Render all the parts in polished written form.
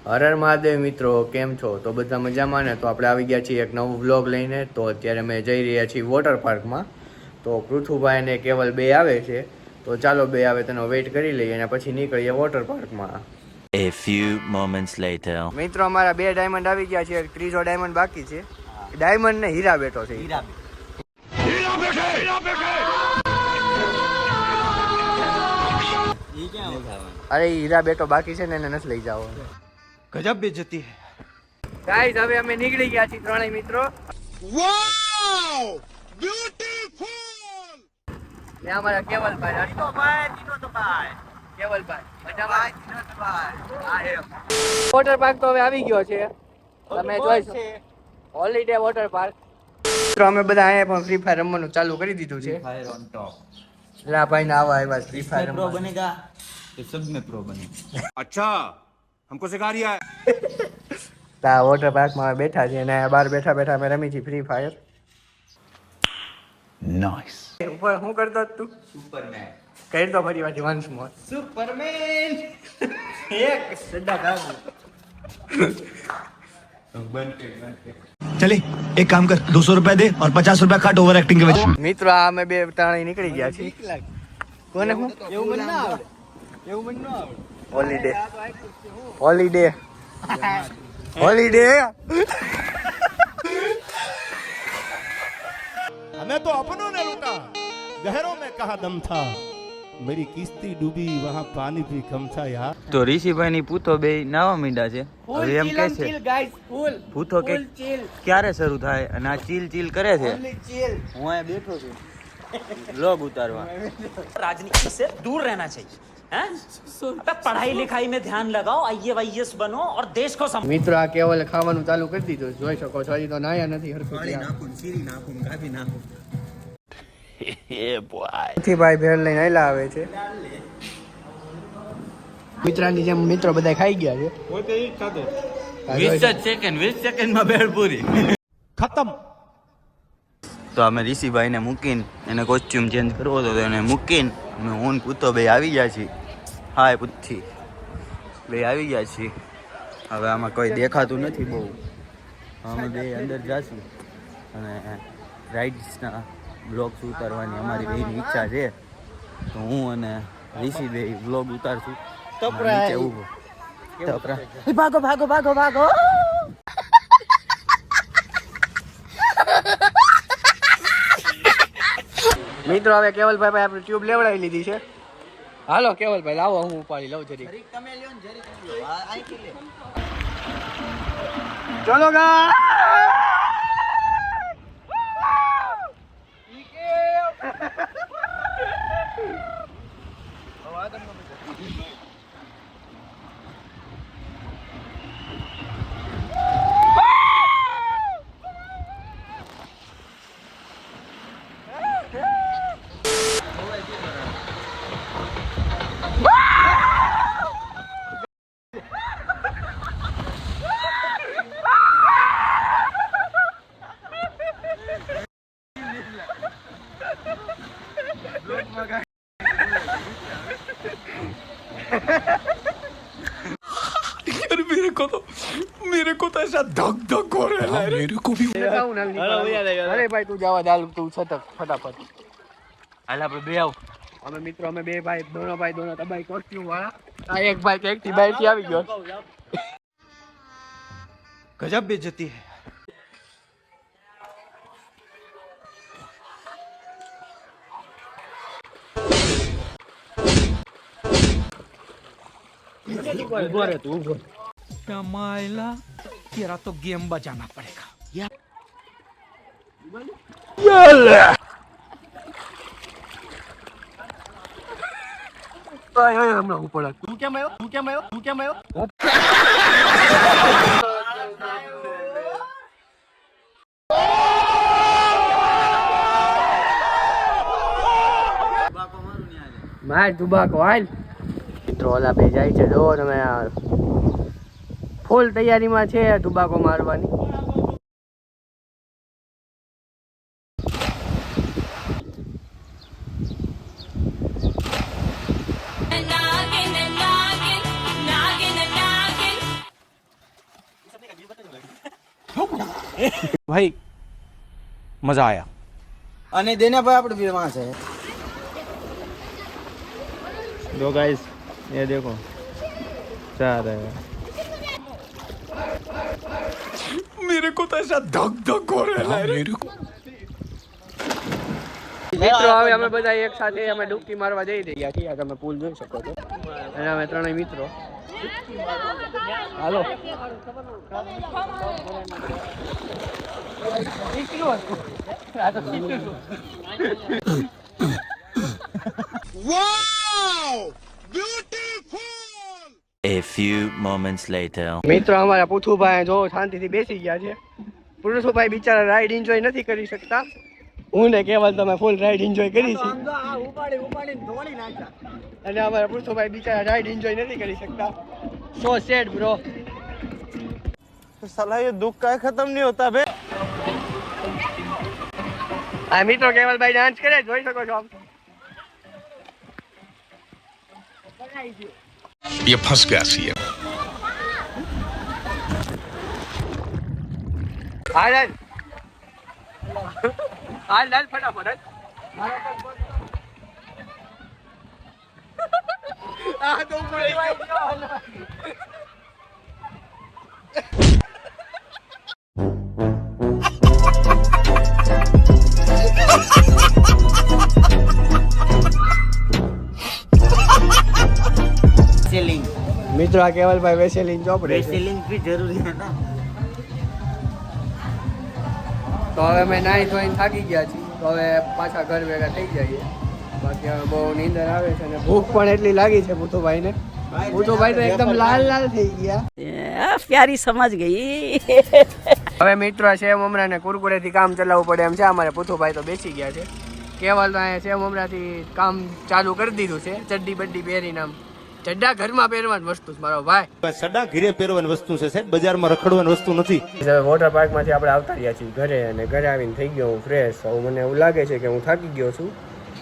હર હર મહાદેવ મિત્રો, કેમ છો? તો બધા મજામાં ને? તો આપણે આવી ગયા છીએ એક નવું વ્લોગ લઈને. તો અત્યારે અમે જઈ રહ્યા છીએ વોટર પાર્કમાં. તો પૃથુભાઈ અને કેવલ બે આવે છે, તો ચાલો બે આવે તેનો વેઇટ કરી લઈએ અને પછી નીકળીએ વોટર પાર્કમાં. A few moments later. મિત્રો અમારા બે ડાયમંડ આવી ગયા છે, ત્રીજો ડાયમંડ બાકી છે. ડાયમંડ ને હીરા બેઠો છે. અરે હીરા બેટો બાકી છે ને, એને નથી લઈ જાવ. ગજબ બેજતી હે. ગાઈસ હવે અમે નીકળી ગયા છીએ ત્રણેય મિત્રો. વાવ બ્યુટીફુલ. ને અમારા કેવલભાઈ, કેવલભાઈ મજામાં? વોટર પાર્ક તો હવે આવી ગયો છે, તમે જોઈ શકો. Holiday water park. તો અમે બધા અહીંયા પણ ફ્રી ફાયર રમવાનું ચાલુ કરી દીધું છે. फायर ऑन टॉप લા ભાઈ ના આવા આવ્યા ફ્રી ફાયર प्रो बनेगा तो सब में प्रो बनेगा. अच्छा हमको सिखा रिया है. તા વોટર પાર્કમાં બેઠા છે અને બહાર બેઠા બેઠા અમે રમી છીએ ફ્રી ફાયર. नाइस. ઉપર શું કરતો તું? सुपरमैन. કરી તો ફરી વાર વન્સ મોર. सुपरमैन. एक સદ્દા કાબુ. चले एक काम कर 200 रुपया दे और 50 रुपया काट ओवर एक्टिंग के वजह. મિત્રો આ અમે બે ત્રણેય નીકળી ગયા છીએ. કોને હું એવું મને ના આવડે. એવું મને ના આવડે. Holiday holiday holiday. हमें तो अपनों ने लूटा, गहरों में कहा दम था, मेरी किस्ती डूबी वहाँ पानी भी कम था यार. તો ઋષિભાઈ ની પૂતો બે નાવા મીંડા છે. હવે એમ કે છે પૂતો કે ક્યારે શરૂ થાય અને આ ચીલ ચીલ કરે છે. હું અહીંયા બેઠો છું વ્લોગ ઉતારવા. राजनीति से दूर रहना चाहिए हैं? अबे पढ़ाई लिखाई में ध्यान लगाओ, आईएएस बनो और देश को सम મિત્રો આ કેવલે ખાવાનું ચાલુ કરી દીધું, જોઈ શકો છો. હજી તો નાયા નથી હરખું. ભાઈ ભેળ લઈને આયલા આવે છે. મિત્રાની જેમ મિત્રો બધા ખાઈ ગયા છે. 20 સેકન્ડ માં બેળ પૂરી. खत्म. તો અમે ઋષિભાઈ ને મૂકીને એને કોસ્ચ્યુમ ચેન્જ કરવો હતો તો એને મૂકીને અમે હું પૂતો બે આવી ગયા છીએ. હાય પૂછી બે આવી ગયા છીએ. હવે આમાં કોઈ દેખાતું નથી બહુ. અમે બે અંદર જાશું અને રાઇડ્સના બ્લોગ્સ ઉતારવાની અમારી બેની ઈચ્છા છે. તો હું અને ઋષિ બે બ્લોગ ઉતારશું. નીચે ઊભો તપરા. ભાગો ભાગો ભાગો ભાગો. મિત્રો હવે કેવલભાઈ ભાઈ આપણે ટ્યુબ લેવડાવી લીધી છે. હાલો કેવલભાઈ લાવો, હું ઉપાડી લઉં જરી. ચલો ગા. मेरे को तो ऐसा धक धक हो रहा है. मेरे को भी. અરે ભાઈ તું જવા દાલ, તું સતત ફટાફટ. હાલ આપણે બે આવ. અમે મિત્રો અમે બે ભાઈ દોનો તબાઈ કોસ્ટ્યુમ વાળા. આ એક ભાઈ એક થી બાઈક થી આવી ગયો. गजब बेइज्जती है. ઉભો રે તું ઉભો. मायला तेरा तो गेम बजाना पड़ेगा. હમણાં ઉપર તું કેમ આવ્યો? માર તુબાકો હાલ. મિત્રો ઓલા બે જાય છે, જો તમે ફૂલ તૈયારીમાં છે તુબાકો મારવાની. भाई मजा आया અને દેના ભાઈ આપણે भी वहां से दो गाइस ये देखो जा रहे हैं मेरे को तो ऐसा धक धक हो रहा है मेरे को મિત્રો હવે અમે બધા એક સાથે અમે ડૂબકી મારવા જઈ રહ્યા છીએ. આ તમે પુલ જોઈ શકો છો અને અમે ત્રણેય મિત્રો હાલો A few moments later. મિત્રો અમારા પુથુભાઈ જો શાંતિથી બેસી ગયા છે. પુરુષભાઈ બિચારા રાઈડ એન્જોય નથી કરી શકતા. હું ને કેવલ તમે ફૂલ રાઈડ એન્જોય કરી છે અને અમારા પુરુષભાઈ બિચારા રાઈડ એન્જોય નથી કરી શકતા. સો સેડ બ્રો. साला ये दुख का खत्म नहीं होता बे આ મિત્રો કેવલભાઈ ડાન્સ કરે જોઈ શકો છો આપ. ये फंस गया सी હાલ હાલ હાલ હાલ ફટાફટ આ તો પડી ગયો. सेलिंग મિત્રો આ કેવલભાઈ વેસેલીન ચોપડે છે. सेलिंग भी जरूरी है ना તો હવે અમે નાહી ધોઈને થાકી ગયા છીએ તો હવે પાછા ઘર ભેગા થઈ જઈએ. બાકી હવે બહુ નીંદર આવે છે અને ભૂખ પણ એટલી લાગી છે ભૂતુભાઈને. ભૂતુભાઈ તો એકદમ લાલ લાલ થઈ ગયા. प्यारी समझ गई હવે મિત્રો સેવ મમરાને કુરકુરેથી કામ ચલાવવું પડે એમ છે. અમારે ભૂતુભાઈ તો બેસી ગયા છે. કેવલ તો અહીંયા સેવ મમરાથી કામ ચાલુ કરી દીધું છે. ચડ્ડી બડ્ડી પહેરીને આમ ચડ્ડા ઘરમાં પહેરવાની વસ્તુ છે મારો ભાઈ. સડા ઘીરે પહેરવાની વસ્તુ છે સાહેબ, બજારમાં રખડવાની વસ્તુ નથી. વોટર પાર્કમાંથી આપણે આવતા રહ્યા છીએ ઘરે અને ઘરે આવીને થઈ ગયો હું ફ્રેશ. હવે મને એવું લાગે છે કે હું થાકી ગયો છું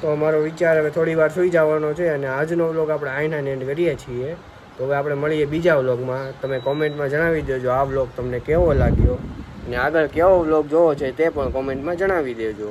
તો મારો વિચાર હવે થોડી વાર સુઈ જવાનો છે અને આજનો વ્લોગ આપણે આઈના એન્ડ કરીએ છીએ. તો હવે આપણે મળીએ બીજા વ્લોગમાં. તમે કોમેન્ટમાં જણાવી દેજો આ વ્લોગ તમને કેવો લાગ્યો અને આગળ કેવો વ્લોગ જોવો છે તે પણ કોમેન્ટમાં જણાવી દેજો.